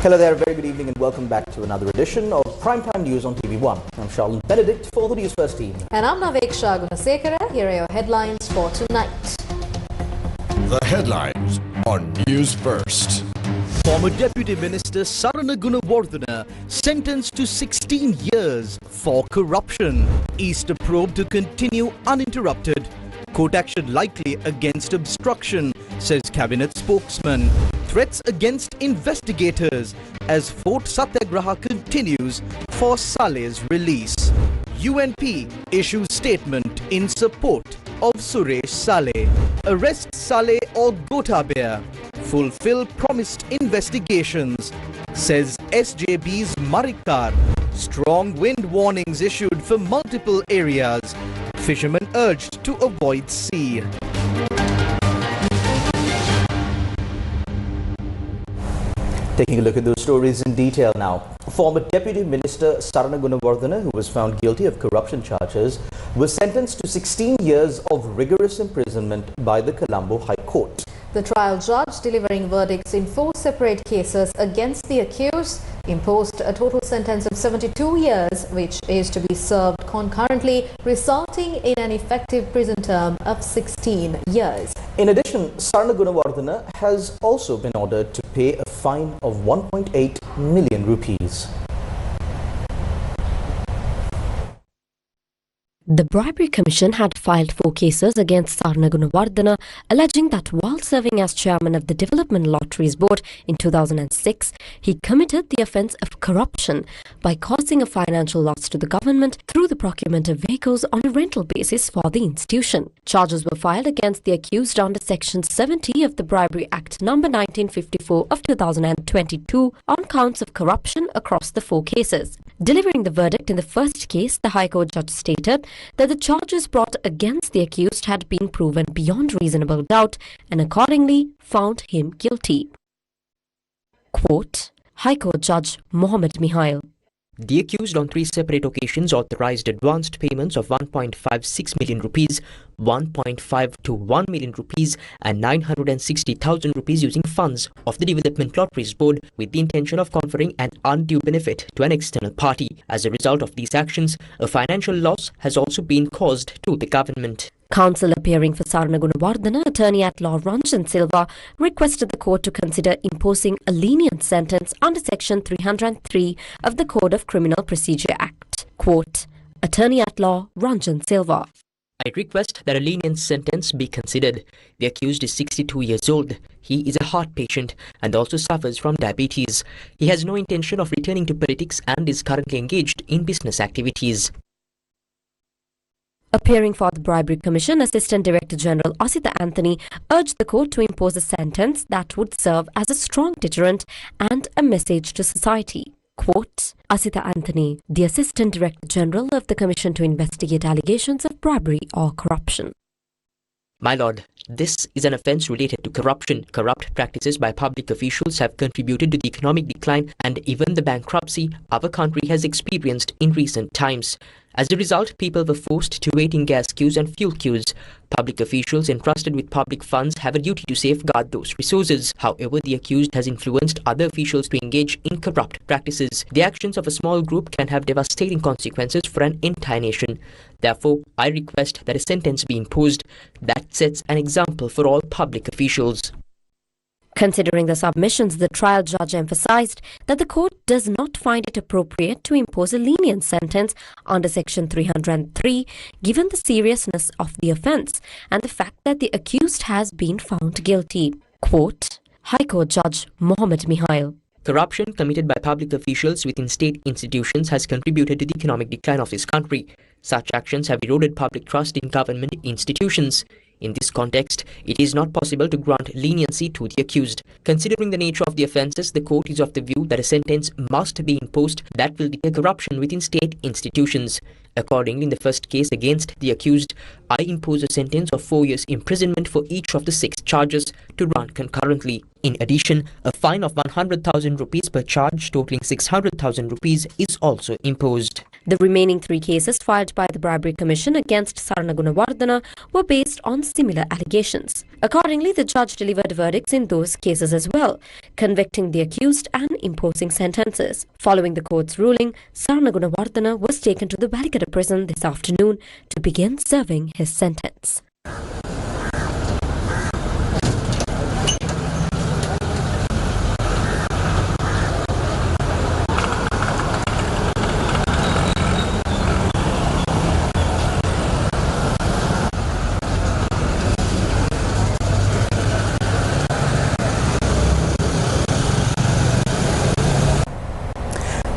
Hello there, very good evening and welcome back to another edition of Primetime News on TV1. I'm Charlene Benedict for the Newsfirst team. And I'm Naveksha Gunasekara. Here are your headlines for tonight. The headlines on Newsfirst. Former Deputy Minister Sirasa Gunawardena sentenced to 16 years for corruption. Easter probe to continue uninterrupted. Court action likely against obstruction, says cabinet spokesman. Threats against investigators as Fort Satyagraha continues for Saleh's release. UNP issues statement in support of Suresh Saleh. Arrest Saleh or Gotabaya. Fulfill promised investigations, says SJB's Marikar. Strong wind warnings issued for multiple areas. Fishermen urged to avoid sea. Taking a look at those stories in detail now. Former Deputy Minister Sirasa Gunawardena, who was found guilty of corruption charges, was sentenced to 16 years of rigorous imprisonment by the Colombo High Court. The trial judge, delivering verdicts in 4 separate cases against the accused, imposed a total sentence of 72 years, which is to be served concurrently, resulting in an effective prison term of 16 years. In addition, Sirasa Gunawardena has also been ordered to pay a fine of 1.8 million rupees. The Bribery Commission had filed 4 cases against Sirasa Gunawardena, alleging that while serving as chairman of the Development Lotteries Board in 2006, he committed the offence of corruption by causing a financial loss to the government through the procurement of vehicles on a rental basis for the institution. Charges were filed against the accused under Section 70 of the Bribery Act No. 1954 of 2022 on counts of corruption across the 4 cases. Delivering the verdict in the first case, the High Court judge stated that the charges brought against the accused had been proven beyond reasonable doubt and accordingly found him guilty. Quote, High Court Judge Mohammed Mihail. The accused on 3 separate occasions authorized advanced payments of 1.56 million rupees, 1.521 million rupees and 960,000 rupees using funds of the Development Lotteries Board with the intention of conferring an undue benefit to an external party. As a result of these actions, a financial loss has also been caused to the government. Counsel appearing for Sirasa Gunawardena, attorney at law Ranjan Silva, requested the court to consider imposing a lenient sentence under Section 303 of the Code of Criminal Procedure Act. Quote, attorney at law Ranjan Silva. I request that a lenient sentence be considered. The accused is 62 years old. He is a heart patient and also suffers from diabetes. He has no intention of returning to politics and is currently engaged in business activities. Appearing for the Bribery Commission, Assistant Director General Asita Anthony urged the court to impose a sentence that would serve as a strong deterrent and a message to society. Quote, Asita Anthony, the Assistant Director General of the Commission to investigate allegations of bribery or corruption. My lord, this is an offence related to corruption. Corrupt practices by public officials have contributed to the economic decline and even the bankruptcy our country has experienced in recent times. As a result, people were forced to wait in gas queues and fuel queues. Public officials entrusted with public funds have a duty to safeguard those resources. However, the accused has influenced other officials to engage in corrupt practices. The actions of a small group can have devastating consequences for an entire nation. Therefore, I request that a sentence be imposed that sets an example for all public officials. Considering the submissions, the trial judge emphasized that the court does not find it appropriate to impose a lenient sentence under Section 303 given the seriousness of the offence and the fact that the accused has been found guilty. Quote, High Court Judge Mohammed Mihail. Corruption committed by public officials within state institutions has contributed to the economic decline of this country. Such actions have eroded public trust in government institutions. In this context, it is not possible to grant leniency to the accused. Considering the nature of the offences, the court is of the view that a sentence must be imposed that will deter corruption within state institutions. Accordingly, in the first case against the accused, I impose a sentence of 4 years imprisonment for each of the 6 charges to run concurrently. In addition, a fine of 100,000 rupees per charge totaling 600,000 rupees is also imposed. The remaining 3 cases filed by the Bribery Commission against Sarana Gunawardena were based on similar allegations. Accordingly, the judge delivered verdicts in those cases as well, convicting the accused and imposing sentences. Following the court's ruling, Sarana Gunawardena was taken to the Balikata prison this afternoon to begin serving his sentence.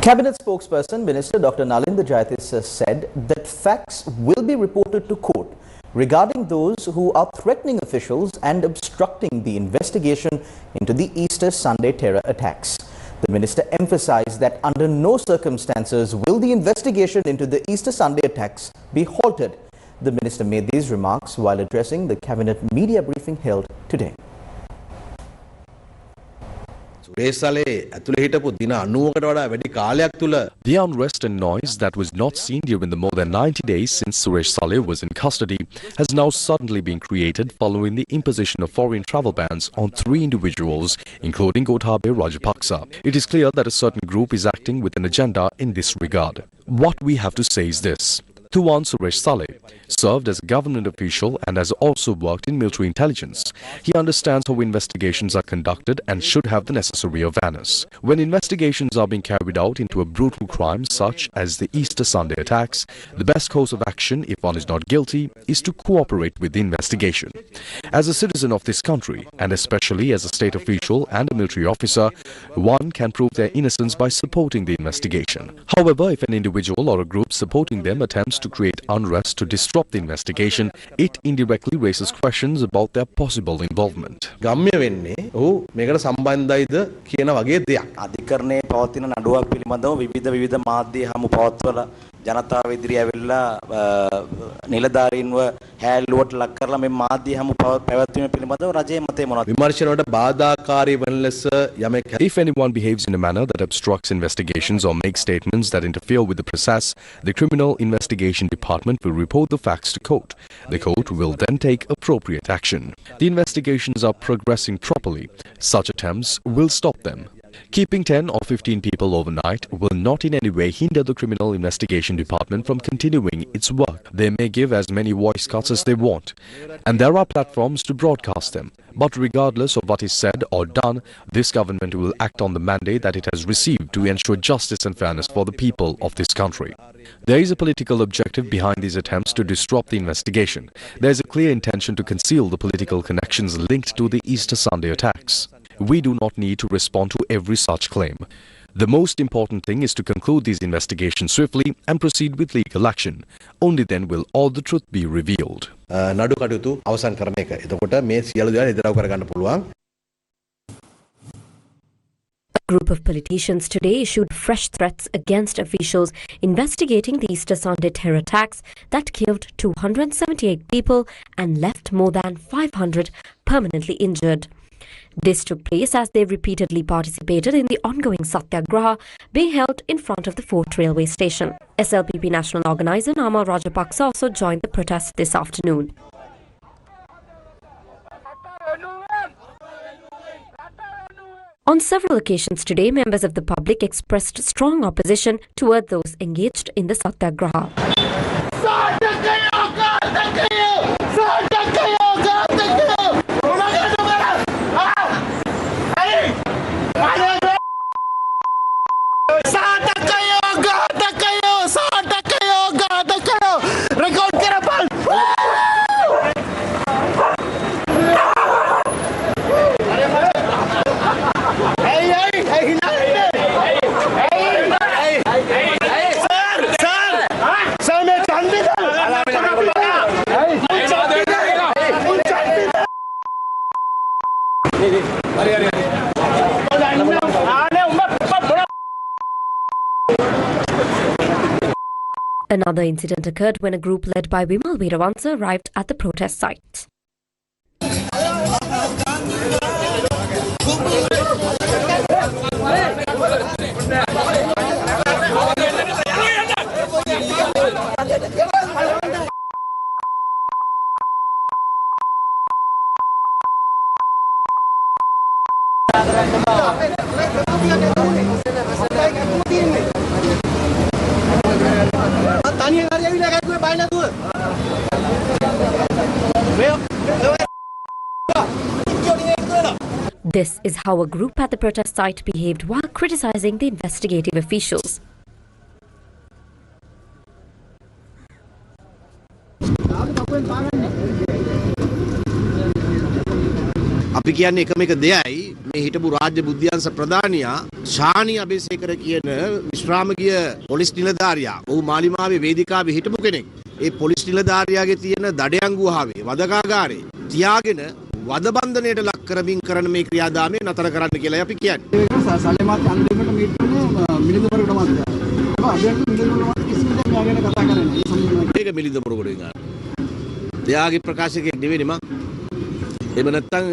Cabinet spokesperson Minister Dr. Nalinda Jayatissa said that facts will be reported to court regarding those who are threatening officials and obstructing the investigation into the Easter Sunday terror attacks. The minister emphasized that under no circumstances will the investigation into the Easter Sunday attacks be halted. The minister made these remarks while addressing the cabinet media briefing held today. The unrest and noise that was not seen during the more than 90 days since Suresh Saleh was in custody has now suddenly been created following the imposition of foreign travel bans on 3 individuals, including Gotabaya Rajapaksa. It is clear that a certain group is acting with an agenda in this regard. What we have to say is this. Tuan Suresh Saleh served as a government official and has also worked in military intelligence. He understands how investigations are conducted and should have the necessary awareness. When investigations are being carried out into a brutal crime such as the Easter Sunday attacks, the best course of action, if one is not guilty, is to cooperate with the investigation. As a citizen of this country, and especially as a state official and a military officer, one can prove their innocence by supporting the investigation. However, if an individual or a group supporting them attempts to create unrest to disrupt the investigation, it indirectly raises questions about their possible involvement. ජනතාව ඉදිරිය ඇවිල්ලා නිලධාරීන්ව හැල්ලුවට ලක් කරලා මේ මාධ්‍ය හමු පැවැත්වීම පිළිබඳව රජයේ මතය මොනවද? විමර්ශනවලට බාධාකාරී වන ලෙස යමෙක් If anyone behaves in a manner that obstructs investigations or makes statements that interfere with the process, the Criminal Investigation Department will report the facts to court. The court will then take appropriate action. The investigations are progressing properly. Such attempts will stop them. Keeping 10 or 15 people overnight will not in any way hinder the Criminal Investigation Department from continuing its work. They may give as many voice cuts as they want, and there are platforms to broadcast them. But regardless of what is said or done, this government will act on the mandate that it has received to ensure justice and fairness for the people of this country. There is a political objective behind these attempts to disrupt the investigation. There is a clear intention to conceal the political connections linked to the Easter Sunday attacks. We do not need to respond to every such claim. The most important thing is to conclude these investigations swiftly and proceed with legal action. Only then will all the truth be revealed. A group of politicians today issued fresh threats against officials investigating the Easter Sunday terror attacks that killed 278 people and left more than 500 permanently injured. This took place as they repeatedly participated in the ongoing Satyagraha being held in front of the Fort Railway Station. SLPP national organizer Nama Rajapaksa also joined the protest this afternoon. On several occasions today, members of the public expressed strong opposition toward those engaged in the Satyagraha. Another incident occurred when a group led by Vimal Veeravansa arrived at the protest site. This is how a group at the protest site behaved while criticizing the investigative officials. අපි කියන්නේ එකම එක දෙයයි මේ හිටපු රාජ්‍ය බුද්ධ්‍යංශ ප්‍රධානියා ශානි අබේසේකර කියන විශ්‍රාමගිය police නිලධාරියා ඔහු මාලිමාවේ වේදිකාවේ හිටපු කෙනෙක්. ඒ පොලිස් නිලධාරියාගේ තියෙන දඩයන්ගුවාවේ වදකාගාරේ තියාගෙන වද බන්ධනයට ලක් කරමින් කරන මේ ක්‍රියාදාමය නතර කරන්න කියලායි අපි කියන්නේ. ඒක සල්ලේමාත් අන්තිමට මීට් කරන මිලිඳුමරුකට මාත්. ඒක මිලිඳුමරුකට කිසිම දෙයක් ගැන කතා කරන්නේ නැහැ. ඒක මිලිඳුමරුකට ගන්න. එයාගේ ප්‍රකාශකයෙක් නෙවෙයි මම. එහෙම නැත්නම්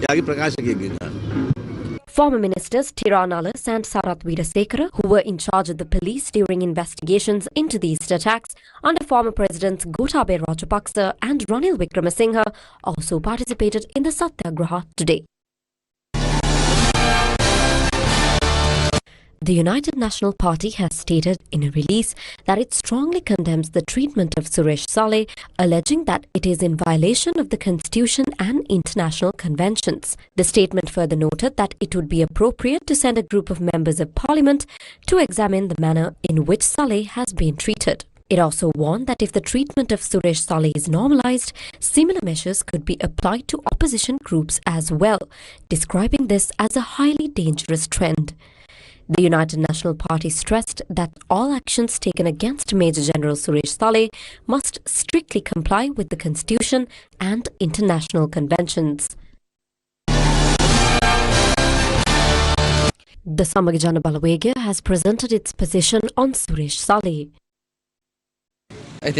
එයාගේ ප්‍රකාශකයෙක් ගන්න. Former ministers Tiranalas and Sarath Weerasekara, who were in charge of the police during investigations into these attacks under former presidents Gotabaya Rajapaksa and Ranil Wickremesinghe, also participated in the Satyagraha today. The United National Party has stated in a release that it strongly condemns the treatment of Suresh Saleh, alleging that it is in violation of the Constitution and international conventions. The statement further noted that it would be appropriate to send a group of members of parliament to examine the manner in which Saleh has been treated. It also warned that if the treatment of Suresh Saleh is normalized, similar measures could be applied to opposition groups as well, describing this as a highly dangerous trend. The United National Party stressed that all actions taken against Major General Suresh Saleh must strictly comply with the Constitution and international conventions. The Samaga Jana Balawega has presented its position on Suresh Saleh. This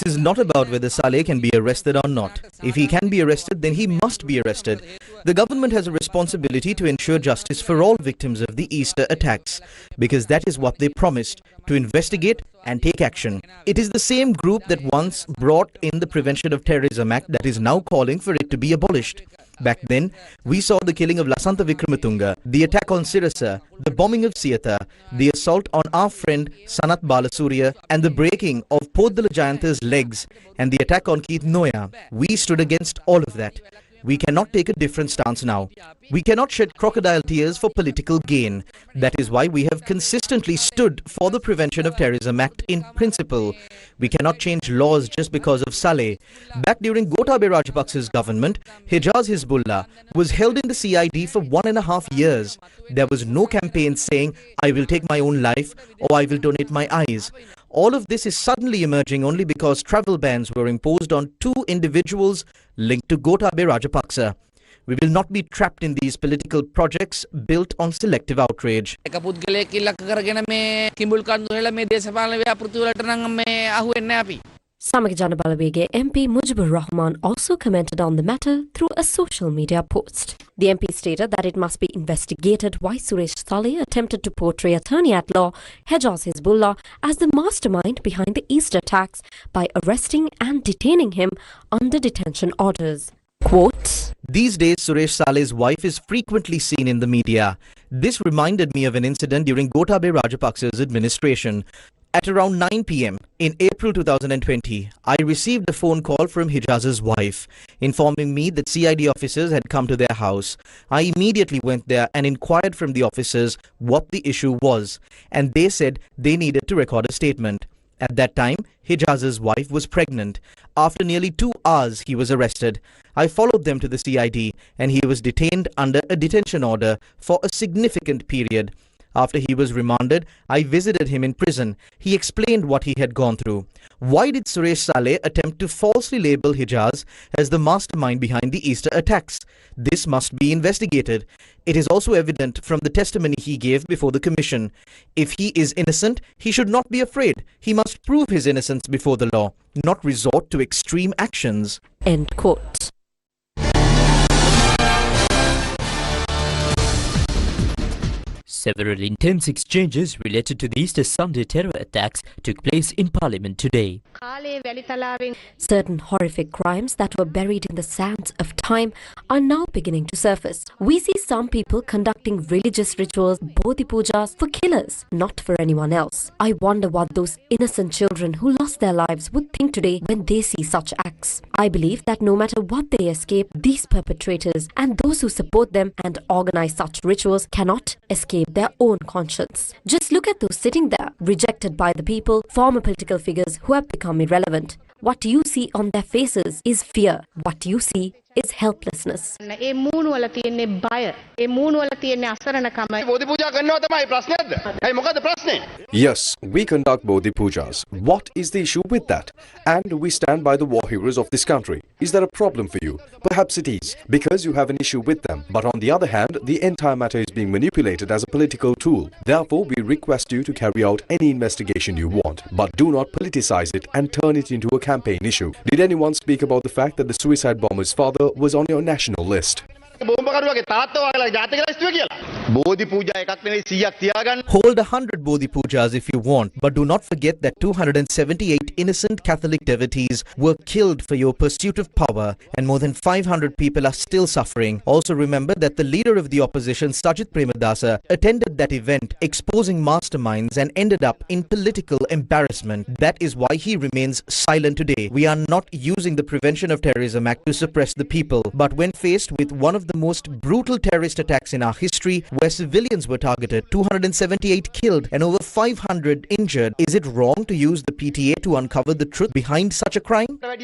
is not about whether Saleh can be arrested or not. If he can be arrested, then he must be arrested. The government has a responsibility to ensure justice for all victims of the Easter attacks, because that is what they promised, to investigate and take action. It is the same group that once brought in the Prevention of Terrorism Act that is now calling for it to be abolished. Back then, we saw the killing of Lasantha Wickrematunge, the attack on Sirasa, the bombing of Siyata, the assault on our friend Sanath Balasuriya, and the breaking of Poddala Jayantha's legs, and the attack on Keith Noya. We stood against all of that. We cannot take a different stance now. We cannot shed crocodile tears for political gain. That is why we have consistently stood for the Prevention of Terrorism Act in principle. We cannot change laws just because of Saleh. Back during Gotabaya Rajapaksa's government, Hijaz Hizbullah was held in the CID for 1.5 years. There was no campaign saying, I will take my own life or I will donate my eyes. All of this is suddenly emerging only because travel bans were imposed on 2 individuals linked to Gotabaya Rajapaksa. We will not be trapped in these political projects built on selective outrage. Samaga Jana Balawega MP Mujibur Rahman also commented on the matter through a social media post. The MP stated that it must be investigated why Suresh Saleh attempted to portray attorney-at-law Hijaz Hizbullah as the mastermind behind the Easter attacks by arresting and detaining him under detention orders. Quote, These days, Suresh Saleh's wife is frequently seen in the media. This reminded me of an incident during Gotabaya Rajapaksa's administration. At around 9 p.m. in April 2020, I received a phone call from Hijaz's wife, informing me that CID officers had come to their house. I immediately went there and inquired from the officers what the issue was, and they said they needed to record a statement. At that time, Hijaz's wife was pregnant. After nearly 2 hours, he was arrested. I followed them to the CID, and he was detained under a detention order for a significant period. After he was remanded, I visited him in prison. He explained what he had gone through. Why did Suresh Saleh attempt to falsely label Hijaz as the mastermind behind the Easter attacks? This must be investigated. It is also evident from the testimony he gave before the commission. If he is innocent, he should not be afraid. He must prove his innocence before the law, not resort to extreme actions. End quote. Several intense exchanges related to the Easter Sunday terror attacks took place in Parliament today. Certain horrific crimes that were buried in the sands of time are now beginning to surface. We see some people conducting religious rituals, bodhi pujas, for killers, not for anyone else. I wonder what those innocent children who lost their lives would think today when they see such acts. I believe that no matter what they escape, these perpetrators and those who support them and organize such rituals cannot escape their own conscience. Just look at those sitting there, rejected by the people, former political figures who have become irrelevant. What you see on their faces is fear. What you see is helplessness. Yes, we conduct Bodhi Pujas. What is the issue with that? And we stand by the war heroes of this country. Is that a problem for you? Perhaps it is, because you have an issue with them. But on the other hand, the entire matter is being manipulated as a political tool. Therefore, we request you to carry out any investigation you want, but do not politicize it and turn it into a campaign issue. Did anyone speak about the fact that the suicide bomber's father was on your national list? Hold 100 Bodhi Pujas if you want, but do not forget that 278 innocent Catholic devotees were killed for your pursuit of power, and more than 500 people are still suffering. Also remember that the leader of the opposition, Sajit Premadasa, attended that event, exposing masterminds, and ended up in political embarrassment. That is why he remains silent today. We are not using the Prevention of Terrorism Act to suppress the people, but when faced with one of the most brutal terrorist attacks in our history, where civilians were targeted, 278 killed and over 500 injured, is it wrong to use the PTA to uncover the truth behind such a crime? I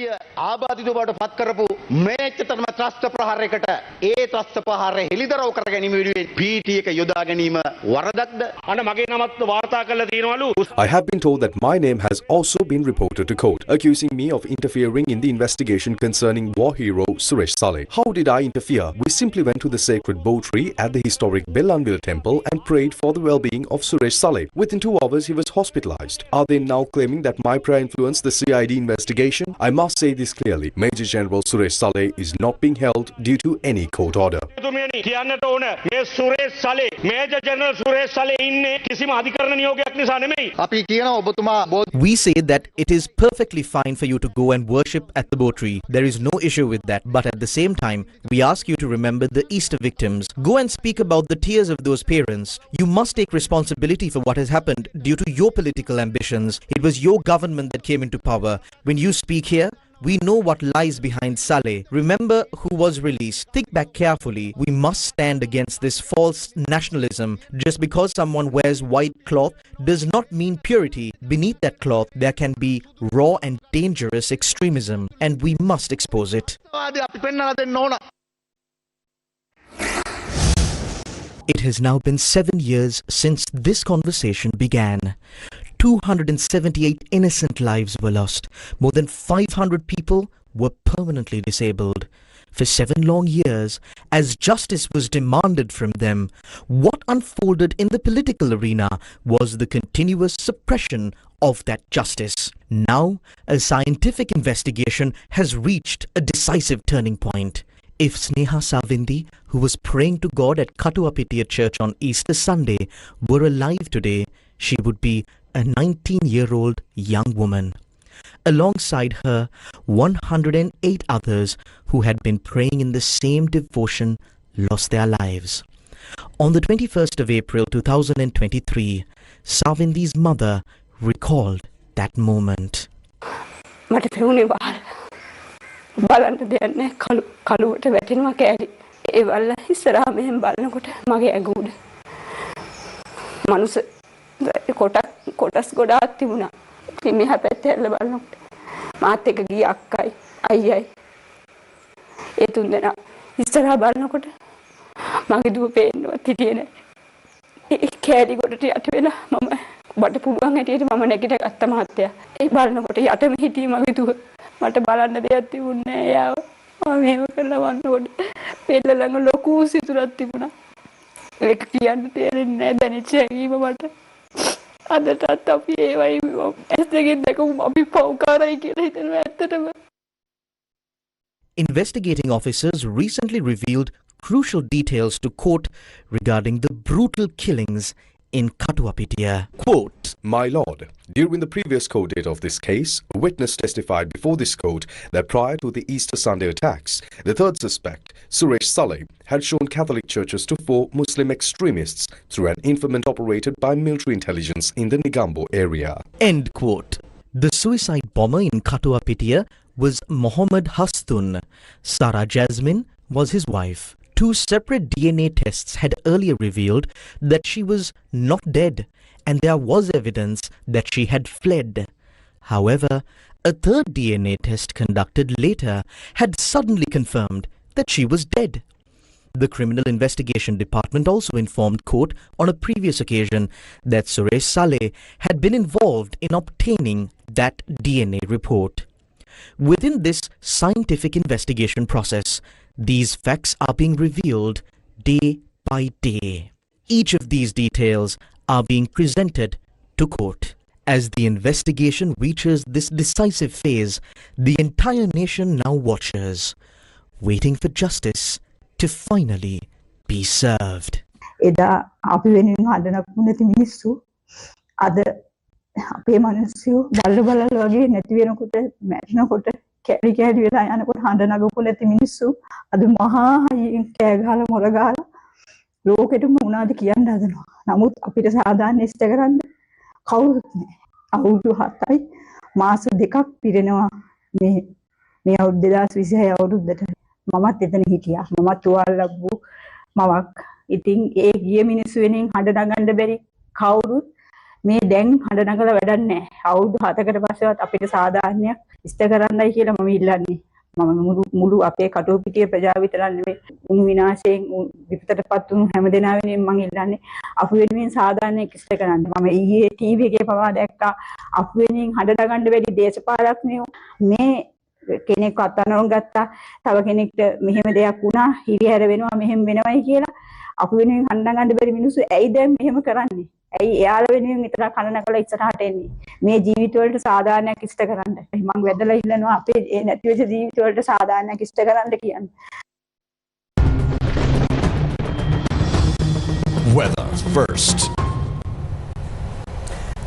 have been told that my name has also been reported to court, accusing me of interfering in the investigation concerning war hero Suresh Saleh. How did I interfere? We simply went to the sacred bow tree at the historic Bellanville temple and prayed for the well-being of Suresh Saleh. Within 2 hours, he was hospitalized. Are they now claiming that my prayer influenced the CID investigation? I must say this clearly. Major General Suresh Saleh is not being held due to any court order. We say that it is perfectly fine for you to go and worship at the bow tree. There is no issue with that. But at the same time, we ask you to remember the Easter victims. Go and speak about the tears of those parents. You must take responsibility for what has happened due to your political ambitions. It was your government that came into power. When you speak here, we know what lies behind Saleh. Remember who was released. Think back carefully. We must stand against this false nationalism. Just because someone wears white cloth does not mean purity. Beneath that cloth, there can be raw and dangerous extremism, and we must expose it. It has now been 7 years since this conversation began. 278 innocent lives were lost. More than 500 people were permanently disabled. For 7 long years, as justice was demanded from them, what unfolded in the political arena was the continuous suppression of that justice. Now, a scientific investigation has reached a decisive turning point. If Sneha Savindi, who was praying to God at Katuapitiya Church on Easter Sunday, were alive today, she would be a 19-year-old young woman. Alongside her, 108 others who had been praying in the same devotion lost their lives. On the 21st of April 2023, Savindi's mother recalled that moment. බලන්න දෙයක් නැහැ කලුවට වැටෙනවා කෑලි ඒ වල ඉස්සරහා මෙහෙම බලනකොට මගේ ඇඟ උඩ මනුස්ස කොටස් ගොඩාක් තිබුණා ඉතින් මෙහා පැත්තේ හැල්ල බලනකොට මාත් එක්ක ගිය අක්කයි අයියයි ඒ තුන්දෙනා ඉස්සරහා බලනකොට මගේ දුව පේන්නවත් හිටියේ නැහැ ඒ කෑලි ගොඩට යට වෙලා මම බඩ පුළුවන් හැටියට මම නැගිට ගත්ත මහත්තයා ඒ බලනකොට යටම හිටියේ මගේ දුව මට බලන්න දෙයක් තිබුණේ නෑ යාව මම මේව කරලා වන්නකොට පෙළ ළඟ ලොකු සිතුරක් තිබුණා ඒක කියන්න තේරෙන්නේ නෑ දැනෙච්ච හැඟීම මට අදටත් අපි ඒවයි ඇස් දෙකෙන් දැකමු අපි පව්කාරයි කියලා හිතනවා ඇත්තටම. Investigating officers recently revealed crucial details to court regarding the brutal killings in Katuapitiya. Quote, My lord, during the previous court date of this case, a witness testified before this court that prior to the Easter Sunday attacks, the third suspect, Suresh Saleh, had shown Catholic churches to 4 Muslim extremists through an informant operated by military intelligence in the Nigambo area. End quote. The suicide bomber in Katuapitiya was Mohammed Hastun. Sarah Jasmine was his wife. 2 separate DNA tests had earlier revealed that she was not dead, and there was evidence that she had fled. However, a third DNA test conducted later had suddenly confirmed that she was dead. The Criminal Investigation Department also informed court on a previous occasion that Suresh Saleh had been involved in obtaining that DNA report. Within this scientific investigation process, these facts are being revealed day by day. Each of these details are being presented to court. As the investigation reaches this decisive phase, the entire nation now watches, waiting for justice to finally be served. එදා අපි වෙනුවෙන් හඬනක් නැති මිනිස්සු අද අපේ මිනිස්සු බල්ල වගේ නැති වෙනකොට මැරෙනකොට කැලි කැලි වෙලා යනකොට හඬනගපු නැති මිනිස්සු අද මහා හයියෙන් කෑ ගහලා මොර ගහලා ලෝකෙටම උනාද කියන්න හදනවා. නමුත් අපිට සාධාරණ ඉෂ්ට කරන්න කවුරුත් නැහැ. අවුරුදු 7යි මාස 2ක් පිරෙනවා මේ අවුරුදු 2026 අවුරුද්දට. මමත් එතන හිටියා. මමත් තුවාල ලැබු මමක්. ඉතින් ඒ ගිය මිනිස්සු වෙනින් හඬ නගන්න බැරි කවුරුත් මේ දැන් හඬ නගලා වැඩක් නැහැ. අවුරුදු 7කට පස්සෙවත් අපිට සාධාරණයක් ඉෂ්ට කරන්නයි කියලා මම ඉල්ලන්නේ. මම මුළු අපේ කටුපිටියේ ප්‍රජාව විතර නෙවෙයි උණු විනාශයෙන් විපතටපත් වුණු හැමදෙනා වෙනුවෙන් මම ඉල්ලන්නේ අපු වෙනුවෙන් සාධාරණයක් ඉෂ්ට කරන්න. මම ඊයේ ටීවී එකේ පවා දැක්කා අපු වෙනුවෙන් හඬ නගන්න බැරි දේශපාලඥයෝ මේ කෙනෙක් අතනොන් ගත්තා තව කෙනෙක්ට මෙහෙම දෙයක් වුණා හිරිහැර වෙනවා මෙහෙම වෙනවයි කියලා අපු වෙනුවෙන් හඬ නගන්න බැරි මිනිස්සු ඇයි දැන් මෙහෙම කරන්නේ? ඇයි එයාලා වෙනුවෙන් විතර කන නකලා ඉස්සරහට එන්නේ? මේ ජීවිත වලට සාධාරණයක් ඉෂ්ට කරන්න. මම වැදලා ඉල්ලනවා අපේ ඒ නැති වෙච්ච ජීවිත වලට සාධාරණයක් ඉෂ්ට කරන්න කියන්නේ. Weather first.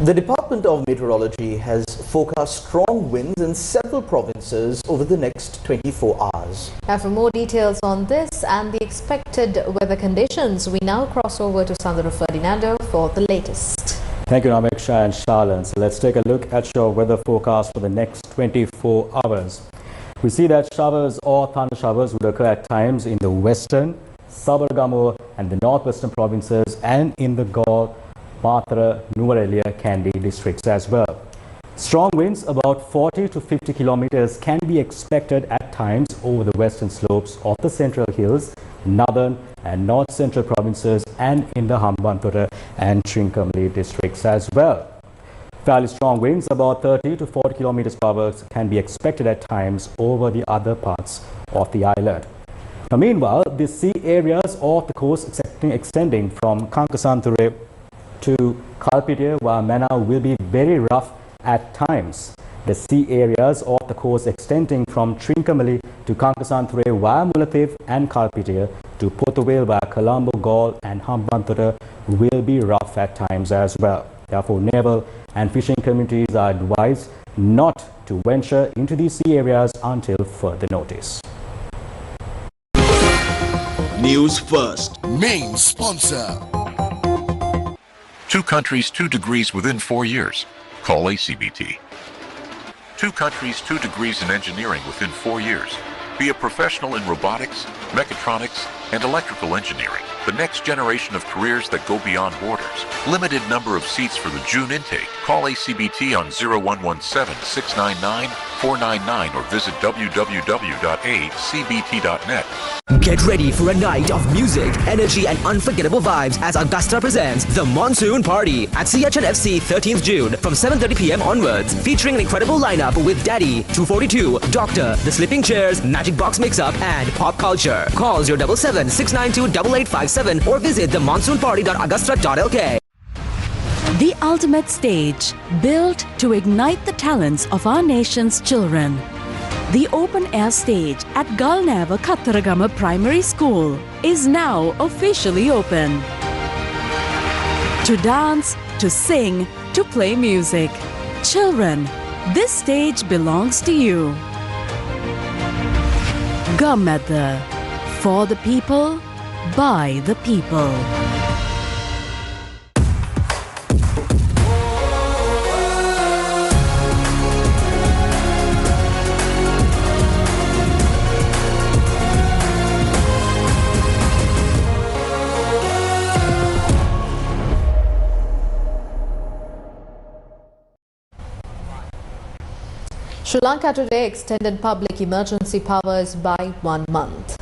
The Department of Meteorology has forecast strong winds in several provinces over the next 24 hours. Now, for more details on this and the expected weather conditions, we now cross over to Sandra Ferdinando for the latest. Thank you, Nameksha and Charlene. So let's take a look at your weather forecast for the next 24 hours. We see that showers or thunder showers would occur at times in the western, Sabargamu and the northwestern provinces and in the Gaur, Matra, Nuwara, Kandy districts as well. Strong winds about 40 to 50 kilometers can be expected at times over the western slopes of the central hills, northern and north central provinces and in the Hambantota and Trincomalee districts as well. Fairly strong winds about 30 to 40 kilometers per hour can be expected at times over the other parts of the island. Now, meanwhile, the sea areas off the coast extending from Kankasanture to Kalpitiya via Mena will be very rough at times. The sea areas off the coast extending from Trincomalee to Kankasanture via Mulathif and Kalpitiya to Pothuwil via Colombo, Gaul and Hambantota will be rough at times as well. Therefore, naval and fishing communities are advised not to venture into these sea areas until further notice. News First. Main sponsor. 2 countries, 2 degrees within 4 years. Call ACBT. 2 countries, 2 degrees in engineering within 4 years. Be a professional in robotics, mechatronics, and electrical engineering. The next generation of careers that go beyond borders. Limited number of seats for the June intake. Call ACBT on 0117-699-499 or visit www.acbt.net. Get ready for a night of music, energy and unforgettable vibes as Augusta presents The Monsoon Party at CHNFC 13th June from 7:30 p.m. onwards, featuring an incredible lineup with Daddy, 242, Doctor, The Slipping Chairs, Magic Box Mix-Up and Pop Culture. Call 077-692-8857 or visit themonsoonparty.augusta.lk. The ultimate stage, built to ignite the talents of our nation's children. The open-air stage at Galnava Kattaragama Primary School is now officially open. To dance, to sing, to play music. Children, this stage belongs to you. Gamada. For the people, by the people. Sri Lanka today extended public emergency powers by 1 month.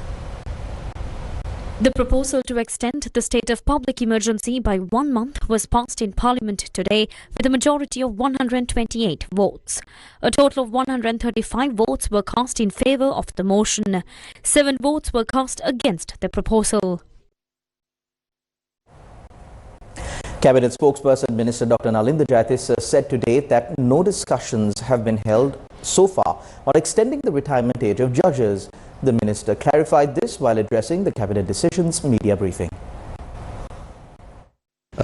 The proposal to extend the state of public emergency by 1 month was passed in Parliament today with a majority of 128 votes. A total of 135 votes were cast in favour of the motion. 7 votes were cast against the proposal. Cabinet spokesperson Minister Dr. Nalinda Jayatissa said today that no discussions have been held so far on extending the retirement age of judges. The minister clarified this while addressing the cabinet decisions media briefing.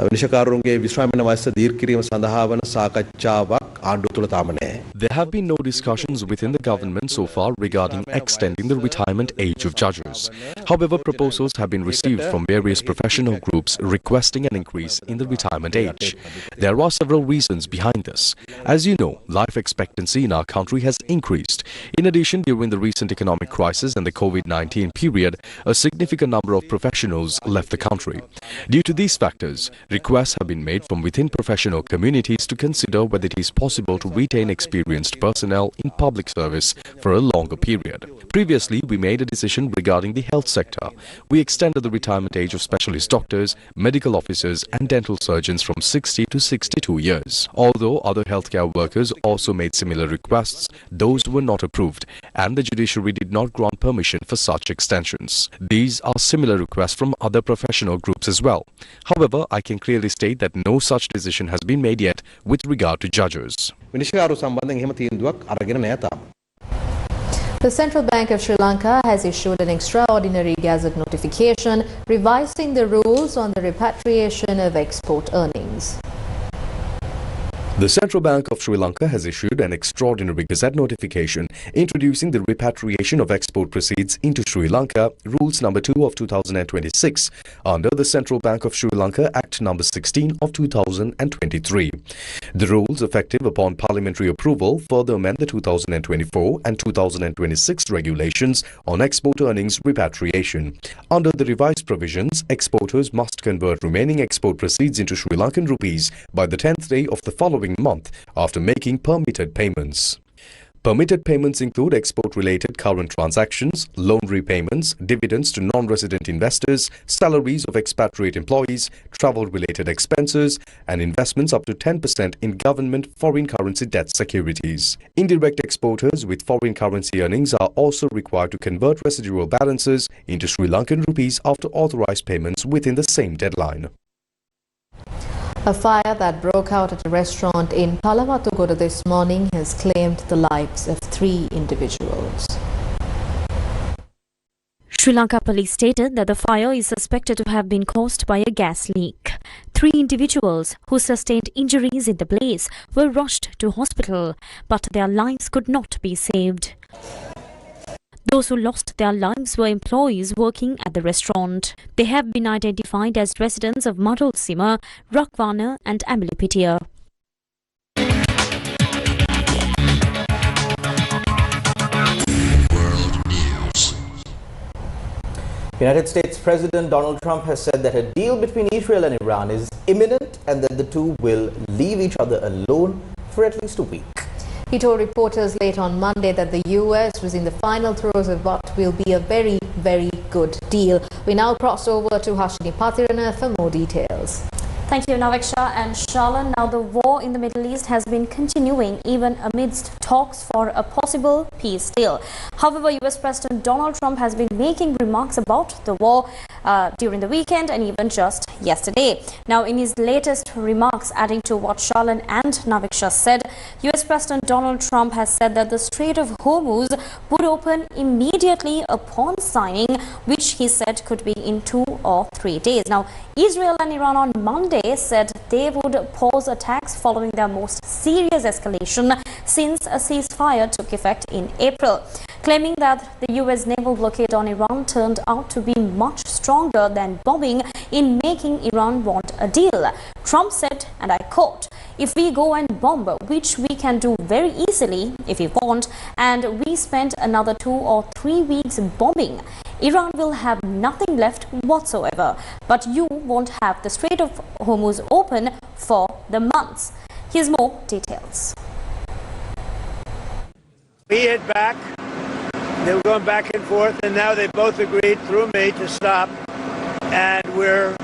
විනිශ්චයකාරරුන්ගේ විශ්‍රාමන වයස දීර්ඝ කිරීම සඳහා වන සාකච්ඡාවක් ආණ්ඩුව තුළ තාම නැහැ. There have been no discussions within the government so far regarding extending the retirement age of judges. However, proposals have been received from various professional groups requesting an increase in the retirement age. There are several reasons behind this. As you know, life expectancy in our country has increased. In addition, during the recent economic crisis and the COVID-19 period, a significant number of professionals left the country. Due to these factors, requests have been made from within professional communities to consider whether it is possible to retain experienced personnel in public service for a longer period. Previously, we made a decision regarding the health sector. We extended the retirement age of specialist doctors, medical officers and dental surgeons from 60 to 62 years. Although other healthcare workers also made similar requests, those were not approved and the judiciary did not grant permission for such extensions. These are similar requests from other professional groups as well. However, I can clearly state that no such decision has been made yet with regard to judges. The Central Bank of Sri Lanka has issued an extraordinary gazette notification revising the rules on the repatriation of export earnings. The Central Bank of Sri Lanka has issued an extraordinary gazette notification introducing the repatriation of export proceeds into Sri Lanka, Rules number 2 of 2026, under the Central Bank of Sri Lanka Act number 16 of 2023. The rules, effective upon parliamentary approval, further amend the 2024 and 2026 regulations on export earnings repatriation. Under the revised provisions, exporters must convert remaining export proceeds into Sri Lankan rupees by the 10th day of the following month after making permitted payments. Permitted payments include export-related current transactions, loan repayments, dividends to non-resident investors, salaries of expatriate employees, travel-related expenses, and investments up to 10% in government foreign currency debt securities. Indirect exporters with foreign currency earnings are also required to convert residual balances into Sri Lankan rupees after authorized payments within the same deadline. A fire that broke out at a restaurant in Palawatugoda this morning has claimed the lives of 3 individuals. Sri Lanka police stated that the fire is suspected to have been caused by a gas leak. 3 individuals who sustained injuries in the blaze were rushed to hospital, but their lives could not be saved. Those who lost their lives were employees working at the restaurant. They have been identified as residents of Madul Sima, Rakwana and Amilipitia. World News. United States President Donald Trump has said that a deal between Israel and Iran is imminent and that the two will leave each other alone for at least a week. He told reporters late on Monday that the US was in the final throes of what will be a very, very good deal. We now cross over to Hashini Pathirana for more details. Thank you, Naveksha and Shalan. Now, the war in the Middle East has been continuing even amidst talks for a possible peace deal. However, US President Donald Trump has been making remarks about the war during the weekend and even just yesterday. Now, in his latest remarks, adding to what Shalan and Naviksha said, US President Donald Trump has said that the Strait of Hormuz would open immediately upon signing, which he said could be in 2 or 3 days. Now, Israel and Iran on Monday said they would pause attacks following their most serious escalation since a ceasefire took effect in April, claiming that the US naval blockade on Iran turned out to be much stronger than bombing in making Iran want a deal. Trump said, and I quote, "If we go and bomb, which we can do very easily if we want, and we spend another 2 or 3 weeks bombing, Iran will have nothing left whatsoever. But you won't have the Strait of Hormuz open for the months." Here's more details. We hit back. They were going back and forth, and now they both agreed through me to stop. And we're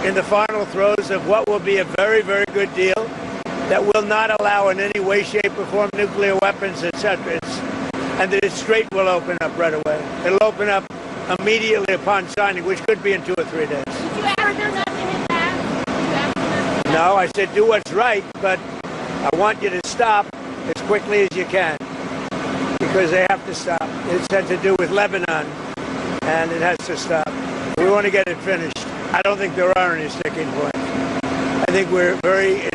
in the final throes of what will be a very, very good deal that will not allow in any way, shape, or form nuclear weapons, etc. And the strait will open up right away. It'll open up immediately upon signing, which could be in 2 or 3 days. Did you ever do nothing in that? No, I said do what's right, but I want you to stop as quickly as you can, because they have to stop. It's had to do with Lebanon, and it has to stop. We want to get it finished. I don't think there are any sticking points. I think we're very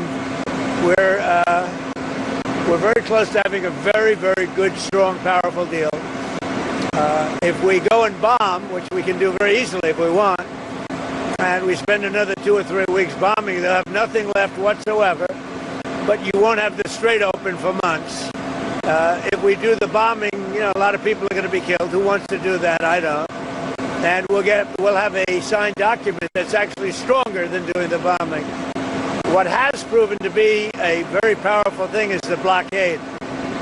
close to having a very, very good, strong, powerful deal. If we go and bomb, which we can do very easily if we want, and we spend another 2 or 3 weeks bombing, they'll have nothing left whatsoever, but you won't have the strait open for months. If we do the bombing, a lot of people are going to be killed. Who wants to do that? I don't. And we'll have a signed document that's actually stronger than doing the bombing. What has proven to be a very powerful thing is the blockade.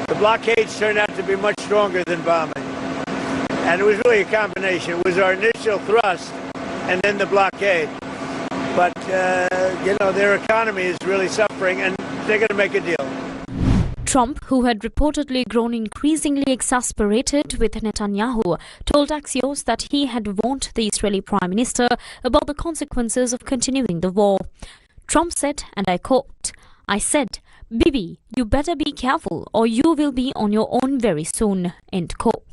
The blockades turned out to be much stronger than bombing. And it was really a combination. It was our initial thrust and then the blockade. But, their economy is really suffering, and they're going to make a deal. Trump, who had reportedly grown increasingly exasperated with Netanyahu, told Axios that he had warned the Israeli Prime Minister about the consequences of continuing the war. Trump said, and I quote, "I said, Bibi, you better be careful or you will be on your own very soon," end quote.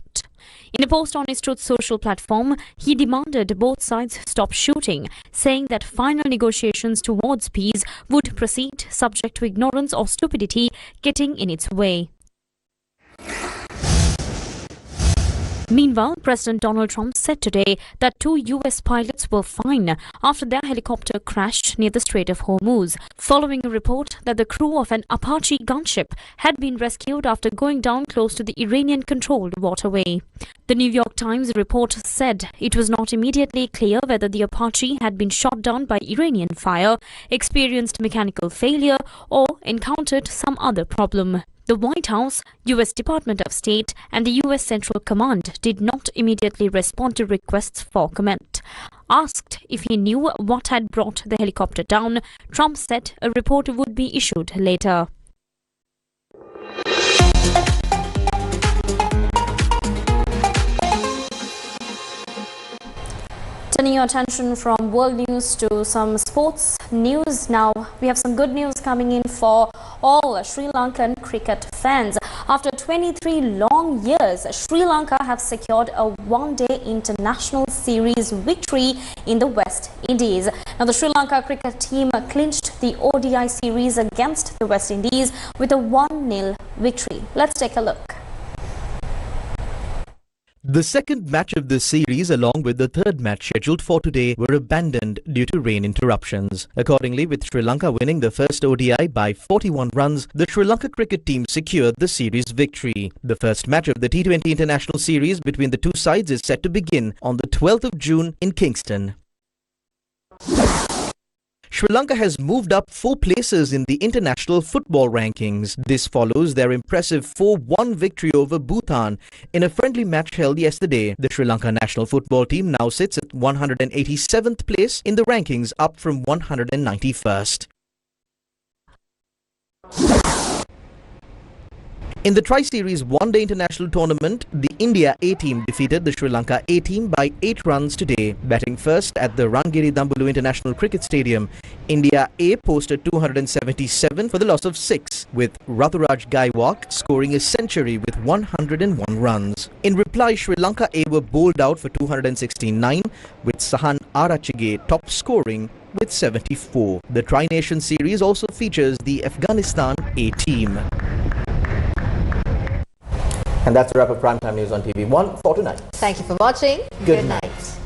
In a post on his Truth Social platform, he demanded both sides stop shooting, saying that final negotiations towards peace would proceed subject to ignorance or stupidity getting in its way. Meanwhile, President Donald Trump said today that 2 US pilots were fine after their helicopter crashed near the Strait of Hormuz, following a report that the crew of an Apache gunship had been rescued after going down close to the Iranian-controlled waterway. The New York Times report said it was not immediately clear whether the Apache had been shot down by Iranian fire, experienced mechanical failure, or encountered some other problem. The White House, U.S. Department of State, and the U.S. Central Command did not immediately respond to requests for comment. Asked if he knew what had brought the helicopter down, Trump said a report would be issued later. Turning your attention from world news to some sports news. Now, we have some good news coming in for all Sri Lankan cricket fans. After 23 long years, Sri Lanka have secured a one-day international series victory in the West Indies. Now, the Sri Lanka cricket team clinched the ODI series against the West Indies with a 1-0 victory. Let's take a look. The second match of the series, along with the third match scheduled for today, were abandoned due to rain interruptions. Accordingly, with Sri Lanka winning the first ODI by 41 runs, the Sri Lanka cricket team secured the series victory. The first match of the T20 International Series between the two sides is set to begin on the 12th of June in Kingston. Sri Lanka has moved up 4 places in the international football rankings. This follows their impressive 4-1 victory over Bhutan in a friendly match held yesterday. The Sri Lanka national football team now sits at 187th place in the rankings, up from 191st. In the Tri-Series One-Day International Tournament, the India A team defeated the Sri Lanka A team by 8 runs today. Batting first at the Rangiri Dambulu International Cricket Stadium, India A posted 277 for the loss of 6, with Rathuraj Gaikwad scoring a century with 101 runs. In reply, Sri Lanka A were bowled out for 269, with Sahan Arachige top scoring with 74. The Tri-Nation Series also features the Afghanistan A team. And that's a wrap of Primetime News on TV1 for tonight. Thank you for watching. Good night.